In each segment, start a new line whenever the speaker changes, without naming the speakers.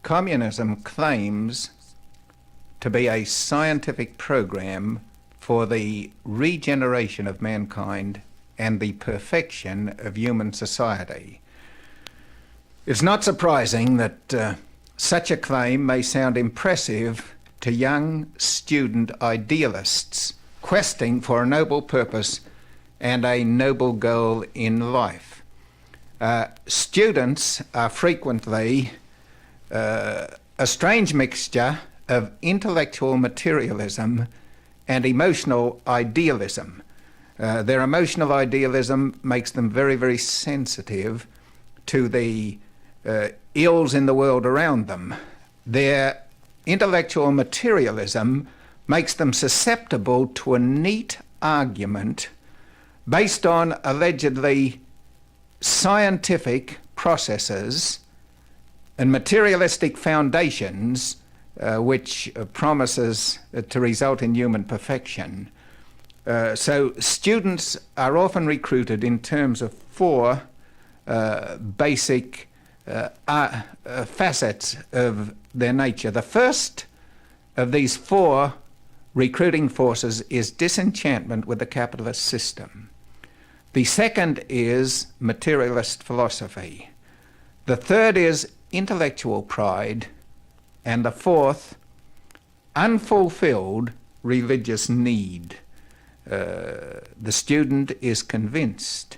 communism claims to be a scientific program for the regeneration of mankind and the perfection of human society. It's not surprising that such a claim may sound impressive to young student idealists questing for a noble purpose and a noble goal in life. Students are frequently a strange mixture of intellectual materialism and emotional idealism. Their emotional idealism makes them very, very sensitive to the ills in the world around them. Their intellectual materialism makes them susceptible to a neat argument based on allegedly scientific processes and materialistic foundations which promises to result in human perfection. So students are often recruited in terms of four basic facets of their nature. The first of these four recruiting forces is disenchantment with the capitalist system. The second is materialist philosophy. The third is intellectual pride. And the fourth, unfulfilled religious need. The student is convinced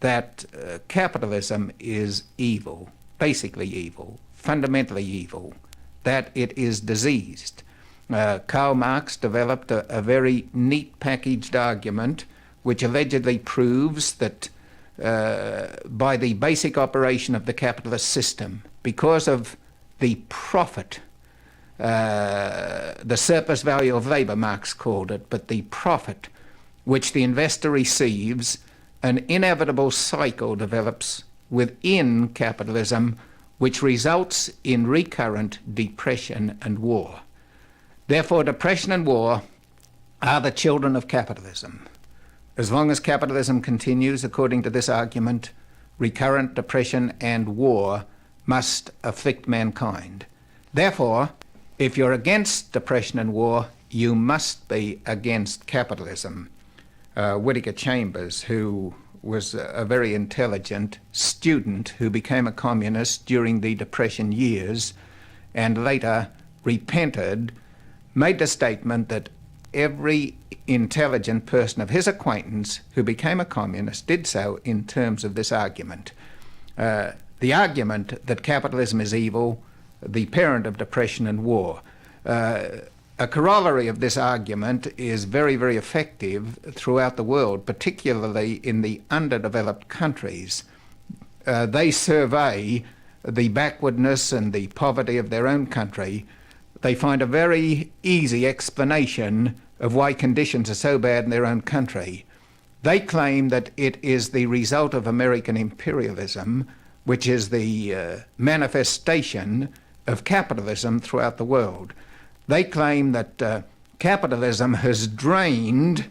that capitalism is evil, basically evil, fundamentally evil, that it is diseased. Karl Marx developed a very neat packaged argument which allegedly proves that by the basic operation of the capitalist system, because of the profit, the surplus value of labor, Marx called it, but the profit which the investor receives, an inevitable cycle develops within capitalism which results in recurrent depression and war. Therefore, depression and war are the children of capitalism. As long as capitalism continues, according to this argument, recurrent depression and war must afflict mankind. Therefore, if you're against depression and war, you must be against capitalism. Whittaker Chambers, who was a very intelligent student who became a communist during the Depression years and later repented, made the statement that every intelligent person of his acquaintance who became a communist did so in terms of this argument. The argument that capitalism is evil, the parent of depression and war. A corollary of this argument is very, very effective throughout the world, particularly in the underdeveloped countries. They survey the backwardness and the poverty of their own country. They find a very easy explanation of why conditions are so bad in their own country. They claim that it is the result of American imperialism, which is the manifestation of capitalism throughout the world. They claim that capitalism has drained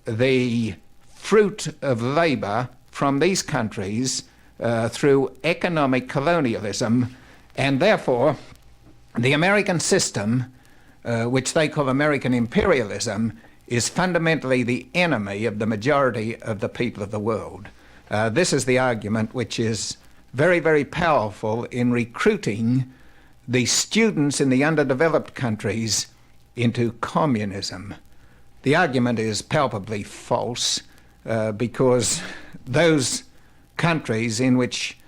the fruit of labor from these countries through economic colonialism, and therefore the American system, which they call American imperialism, is fundamentally the enemy of the majority of the people of the world. This is the argument which is very, very powerful in recruiting the students in the underdeveloped countries into communism. The argument is palpably false because those countries in which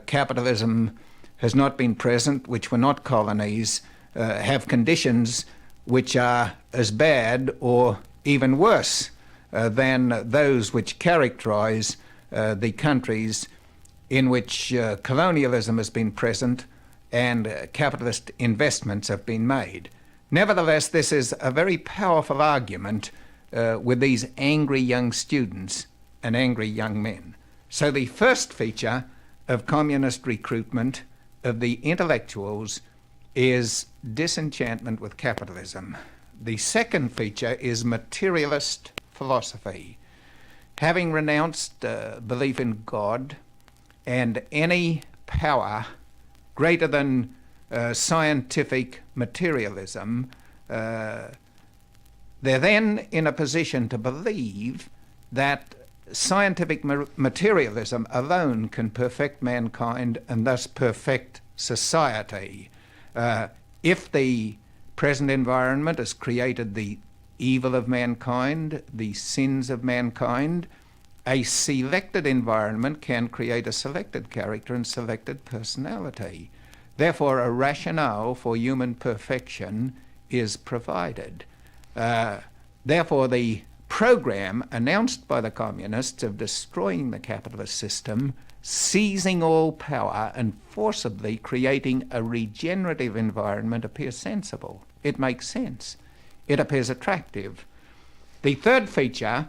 capitalism has not been present, which were not colonies, have conditions which are as bad or even worse than those which characterize the countries in which colonialism has been present and capitalist investments have been made. Nevertheless, this is a very powerful argument with these angry young students and angry young men. So the first feature of communist recruitment of the intellectuals is disenchantment with capitalism. The second feature is materialist philosophy. Having renounced belief in God and any power greater than scientific materialism, they're then in a position to believe that scientific materialism alone can perfect mankind and thus perfect society. If the present environment has created the evil of mankind, the sins of mankind, a selected environment can create a selected character and selected personality. Therefore, a rationale for human perfection is provided. Therefore, the program announced by the communists of destroying the capitalist system, seizing all power, and forcibly creating a regenerative environment appears sensible. It makes sense. It appears attractive. The third feature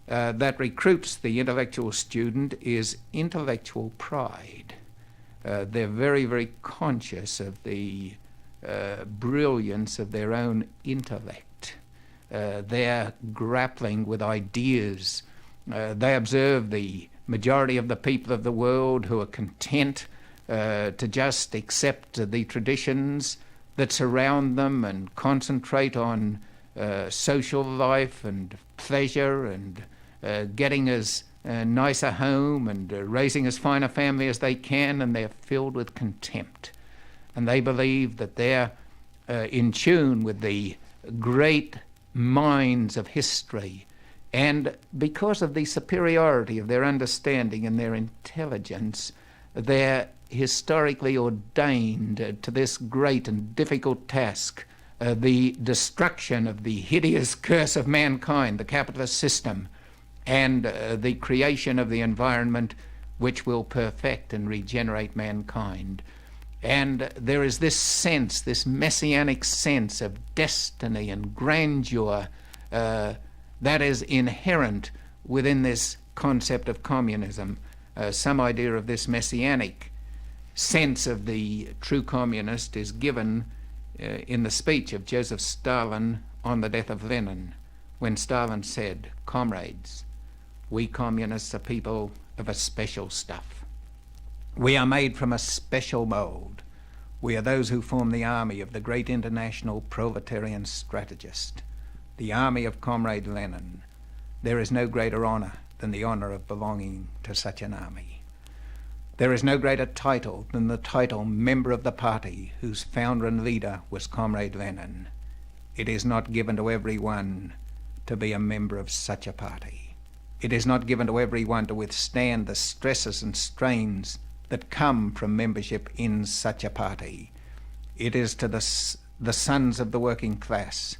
that recruits the intellectual student is intellectual pride. They're very, very conscious of the brilliance of their own intellect. They're grappling with ideas. They observe the majority of the people of the world who are content to just accept the traditions that surround them and concentrate on social life and pleasure and getting as nice a home and raising as fine a family as they can, and they're filled with contempt. And they believe that they're in tune with the great minds of history, and because of the superiority of their understanding and their intelligence, they're historically ordained to this great and difficult task, the destruction of the hideous curse of mankind, the capitalist system, and the creation of the environment which will perfect and regenerate mankind. And there is this sense, this messianic sense of destiny and grandeur that is inherent within this concept of communism. Some idea of this messianic sense of the true communist is given in the speech of Joseph Stalin on the death of Lenin, when Stalin said, "Comrades, we communists are people of a special stuff. We are made from a special mold. We are those who form the army of the great international proletarian strategist, the army of Comrade Lenin. There is no greater honor than the honor of belonging to such an army. There is no greater title than the title member of the party whose founder and leader was Comrade Lenin. It is not given to everyone to be a member of such a party. It is not given to everyone to withstand the stresses and strains that come from membership in such a party. It is to the sons of the working class,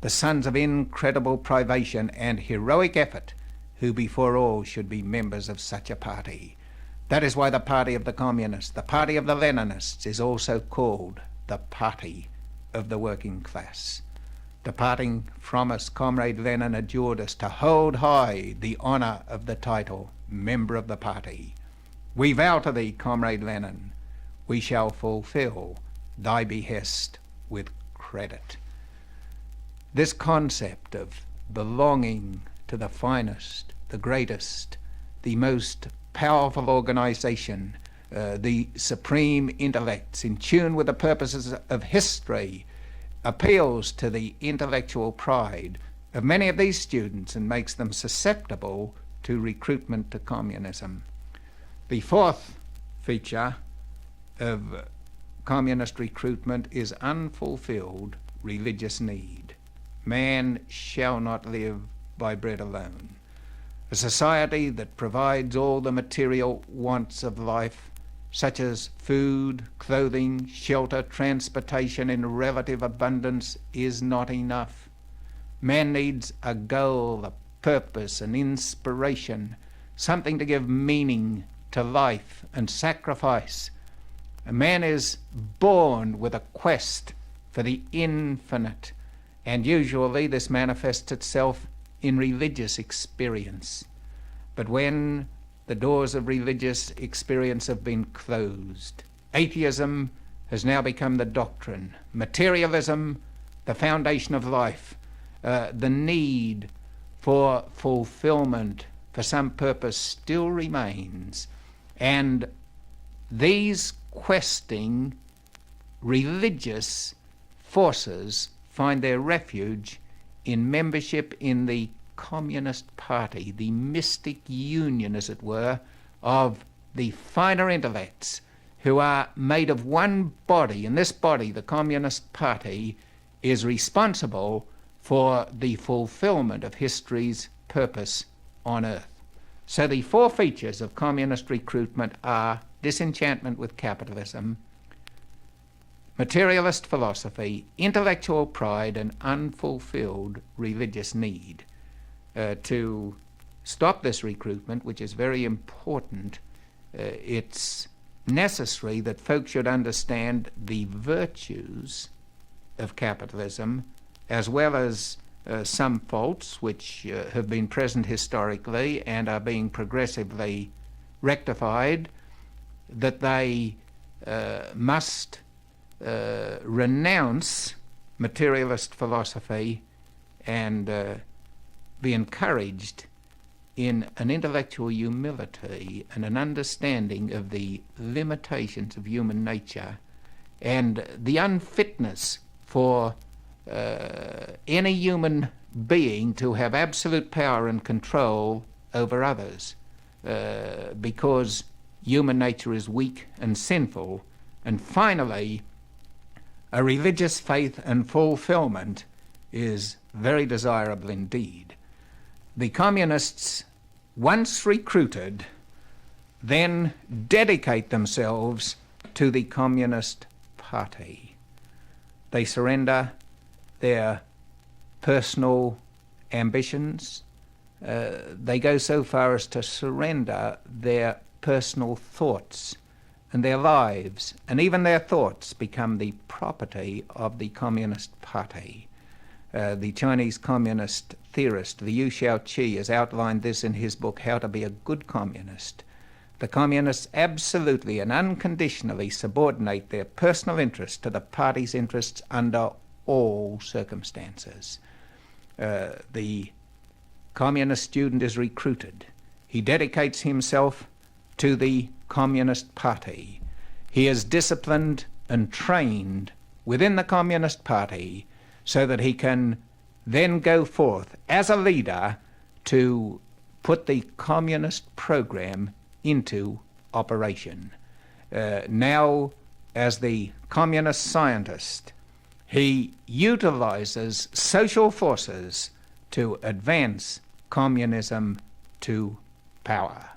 the sons of incredible privation and heroic effort, who before all should be members of such a party. That is why the party of the communists, the party of the Leninists, is also called the party of the working class. Departing from us, Comrade Lenin adjured us to hold high the honor of the title, member of the party. We vow to thee, Comrade Lenin, we shall fulfill thy behest with credit." This concept of belonging to the finest, the greatest, the most powerful organization, the supreme intellects in tune with the purposes of history, appeals to the intellectual pride of many of these students and makes them susceptible to recruitment to communism. The fourth feature of communist recruitment is unfulfilled religious need. Man shall not live by bread alone. A society that provides all the material wants of life, such as food, clothing, shelter, transportation in relative abundance, is not enough. Man needs a goal, a purpose, an inspiration, something to give meaning to life and sacrifice. A man is born with a quest for the infinite, and usually this manifests itself in religious experience. But when the doors of religious experience have been closed, atheism has now become the doctrine, materialism the foundation of life, the need for fulfillment for some purpose still remains, and these questing religious forces find their refuge in membership in the Communist Party, the mystic union, as it were, of the finer intellects who are made of one body, and this body, the Communist Party, is responsible for the fulfillment of history's purpose on earth. So the four features of communist recruitment are disenchantment with capitalism, materialist philosophy, intellectual pride, and unfulfilled religious need. To stop this recruitment, which is very important, it's necessary that folks should understand the virtues of capitalism, as well as some faults which have been present historically and are being progressively rectified, that they must renounce materialist philosophy and be encouraged in an intellectual humility and an understanding of the limitations of human nature and the unfitness for any human being to have absolute power and control over others, because human nature is weak and sinful. And finally, a religious faith and fulfillment is very desirable indeed. The communists, once recruited, then dedicate themselves to the Communist Party. They surrender their personal ambitions. They go so far as to surrender their personal thoughts, and their lives and even their thoughts become the property of the Communist Party. The Chinese communist theorist Liu Shaoqi has outlined this in his book, How to Be a Good Communist. The communists absolutely and unconditionally subordinate their personal interests to the party's interests under all circumstances. The communist student is recruited. He dedicates himself to the Communist Party. He is disciplined and trained within the Communist Party so that he can then go forth as a leader to put the communist program into operation. Now, as the communist scientist, he utilizes social forces to advance communism to power.